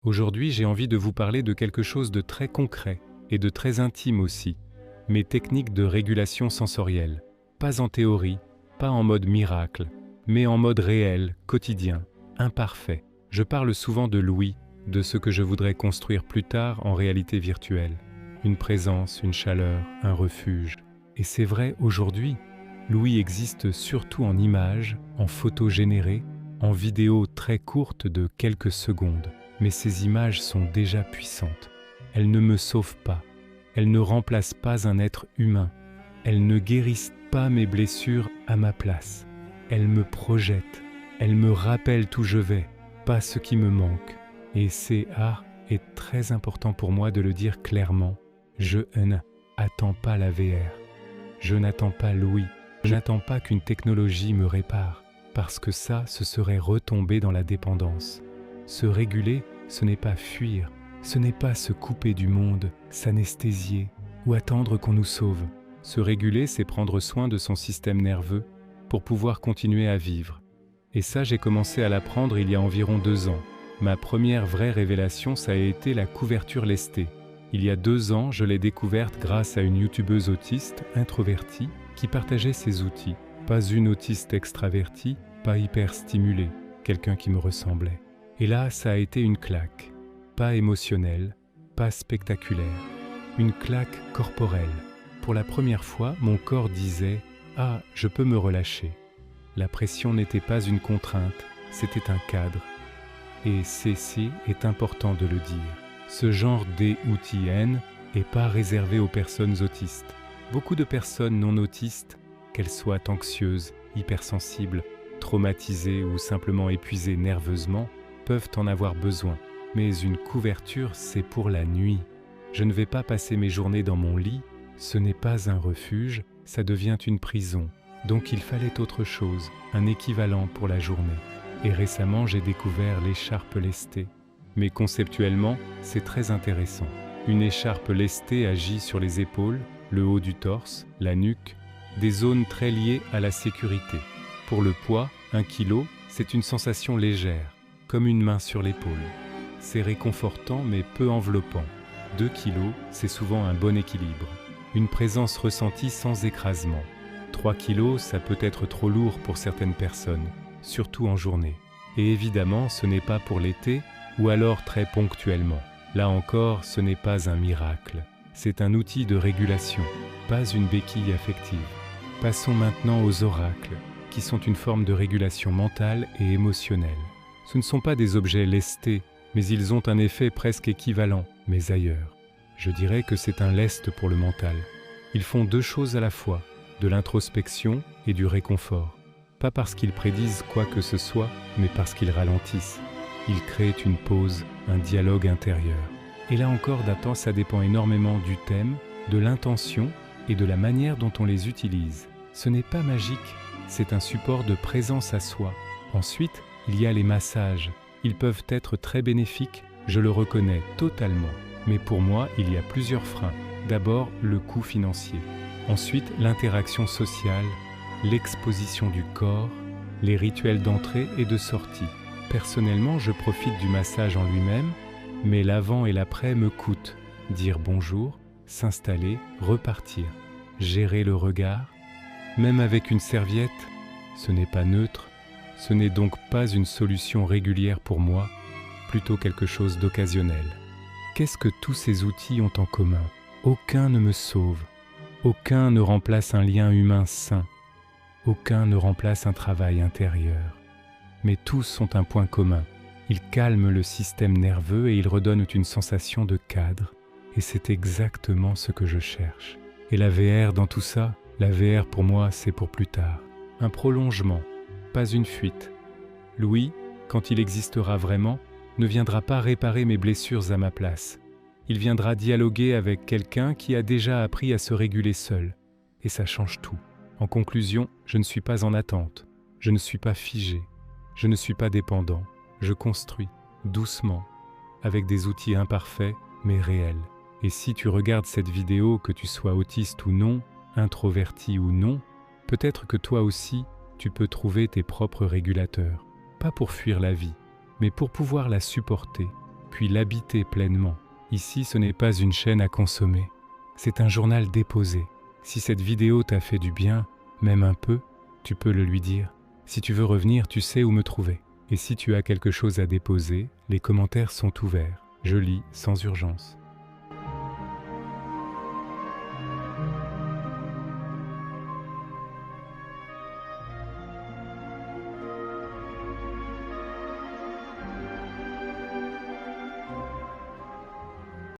Aujourd'hui, j'ai envie de vous parler de quelque chose de très concret et de très intime aussi, mes techniques de régulation sensorielle. Pas en théorie, pas en mode miracle, mais en mode réel, quotidien, imparfait. Je parle souvent de l'ouïe, de ce que je voudrais construire plus tard en réalité virtuelle. Une présence, une chaleur, un refuge. Et c'est vrai aujourd'hui, l'ouïe existe surtout en images, en photos générées, en vidéos très courtes de quelques secondes. Mais ces images sont déjà puissantes. Elles ne me sauvent pas. Elles ne remplacent pas un être humain. Elles ne guérissent pas mes blessures à ma place. Elles me projettent. Elles me rappellent où je vais, pas ce qui me manque. Et c'est est très important pour moi de le dire clairement. Je n'attends pas la VR. Je n'attends pas l'ouïe. Je n'attends pas qu'une technologie me répare. Parce que ça, ce serait retomber dans la dépendance. Se réguler, ce n'est pas fuir, ce n'est pas se couper du monde, s'anesthésier ou attendre qu'on nous sauve. Se réguler, c'est prendre soin de son système nerveux pour pouvoir continuer à vivre. Et ça, j'ai commencé à l'apprendre il y a environ 2 ans. Ma première vraie révélation, ça a été la couverture lestée. Il y a 2 ans, je l'ai découverte grâce à une youtubeuse autiste introvertie qui partageait ses outils. Pas une autiste extravertie, pas hyper stimulée, quelqu'un qui me ressemblait. Et là, ça a été une claque, pas émotionnelle, pas spectaculaire, une claque corporelle. Pour la première fois, mon corps disait « Ah, je peux me relâcher ». La pression n'était pas une contrainte, c'était un cadre. Et ceci est important de le dire. Ce genre d'OUTN n'est pas réservé aux personnes autistes. Beaucoup de personnes non autistes, qu'elles soient anxieuses, hypersensibles, traumatisées ou simplement épuisées nerveusement, peuvent en avoir besoin. Mais une couverture, c'est pour la nuit. Je ne vais pas passer mes journées dans mon lit, ce n'est pas un refuge, ça devient une prison. Donc il fallait autre chose, un équivalent pour la journée. Et récemment, j'ai découvert l'écharpe lestée. Mais conceptuellement, c'est très intéressant. Une écharpe lestée agit sur les épaules, le haut du torse, la nuque, des zones très liées à la sécurité. Pour le poids, 1 kg, c'est une sensation légère, comme une main sur l'épaule. C'est réconfortant mais peu enveloppant. 2 kg, c'est souvent un bon équilibre. Une présence ressentie sans écrasement. 3 kg, ça peut être trop lourd pour certaines personnes, surtout en journée. Et évidemment, ce n'est pas pour l'été ou alors très ponctuellement. Là encore, ce n'est pas un miracle. C'est un outil de régulation, pas une béquille affective. Passons maintenant aux oracles, qui sont une forme de régulation mentale et émotionnelle. Ce ne sont pas des objets lestés, mais ils ont un effet presque équivalent, mais ailleurs. Je dirais que c'est un lest pour le mental. Ils font 2 choses à la fois, de l'introspection et du réconfort. Pas parce qu'ils prédisent quoi que ce soit, mais parce qu'ils ralentissent. Ils créent une pause, un dialogue intérieur. Et là encore, ça dépend énormément du thème, de l'intention et de la manière dont on les utilise. Ce n'est pas magique, c'est un support de présence à soi. Ensuite, il y a les massages. Ils peuvent être très bénéfiques, je le reconnais totalement. Mais pour moi, il y a plusieurs freins. D'abord, le coût financier. Ensuite, l'interaction sociale, l'exposition du corps, les rituels d'entrée et de sortie. Personnellement, je profite du massage en lui-même, mais l'avant et l'après me coûtent. Dire bonjour, s'installer, repartir. Gérer le regard. Même avec une serviette, ce n'est pas neutre. Ce n'est donc pas une solution régulière pour moi, plutôt quelque chose d'occasionnel. Qu'est-ce que tous ces outils ont en commun? Aucun ne me sauve. Aucun ne remplace un lien humain sain. Aucun ne remplace un travail intérieur. Mais tous ont un point commun. Ils calment le système nerveux et ils redonnent une sensation de cadre. Et c'est exactement ce que je cherche. Et la VR dans tout ça, la VR pour moi, c'est pour plus tard. Un prolongement, pas une fuite. L'ouïe, quand il existera vraiment, ne viendra pas réparer mes blessures à ma place. Il viendra dialoguer avec quelqu'un qui a déjà appris à se réguler seul. Et ça change tout. En conclusion, je ne suis pas en attente. Je ne suis pas figé. Je ne suis pas dépendant. Je construis, doucement, avec des outils imparfaits, mais réels. Et si tu regardes cette vidéo, que tu sois autiste ou non, introverti ou non, peut-être que toi aussi, tu peux trouver tes propres régulateurs. Pas pour fuir la vie, mais pour pouvoir la supporter, puis l'habiter pleinement. Ici, ce n'est pas une chaîne à consommer, c'est un journal déposé. Si cette vidéo t'a fait du bien, même un peu, tu peux le lui dire. Si tu veux revenir, tu sais où me trouver. Et si tu as quelque chose à déposer, les commentaires sont ouverts. Je lis sans urgence.